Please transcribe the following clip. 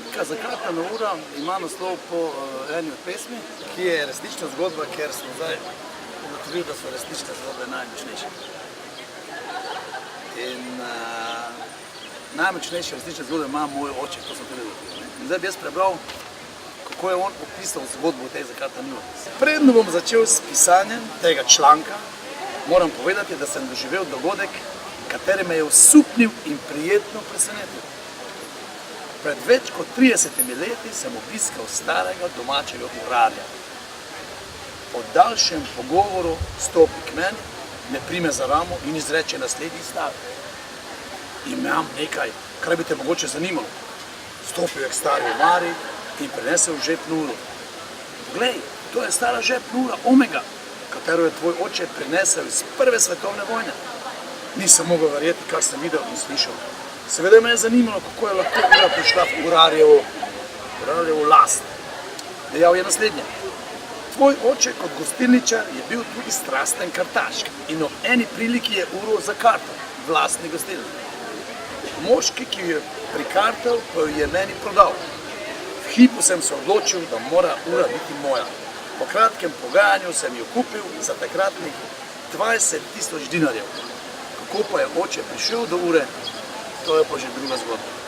zbirka Zakatana ura ima naslov po eni od pesmi, ki je resnična zgodba, ker smo zdaj ugotovili, da so resnične zgodbe najmočnejše. In najmočnejše resnične zgodbe ima moj oče, to sem tudi ugotovil. In zdaj bi jaz prebral, kako je on opisal zgodbo v tej Zakatani uri. Predno bom začel s pisanjem tega članka, moram povedati, da sem doživel dogodek, kateri me je osupnil in prijetno presenetil. Pred več kot 30 leti sem obiskal starega domačega urarja. Po daljšem pogovoru stopi k meni, me prime za ramo in izreče naslednji stavek. Imam nekaj, kar bi te mogoče zanimalo. Stopil je k stari omari in prinesel žepno uro. Poglej, to je stara žepna ura Omega, katero je tvoj oče prinesel iz Prve svetovne vojne. Nisem mogel verjeti, kar sem videl in slišal. Seveda me je zanimalo, kako je lahko ura prišla v urarjevo last. Dejal je naslednje. Tvoj oče kot gostilničar je bil tudi strasten kartaš in ob eni priliki je uro zakartal v lastni gostilni. Moški, ki jo je prikartal, pa jo je meni prodal. V hipu sem se odločil, da mora ura biti moja. Po kratkem pogajanju sem jo kupil za takratnih 20 000 dinarjev. Kako pa je oče prišel do ure, to je pa že druga zgodba.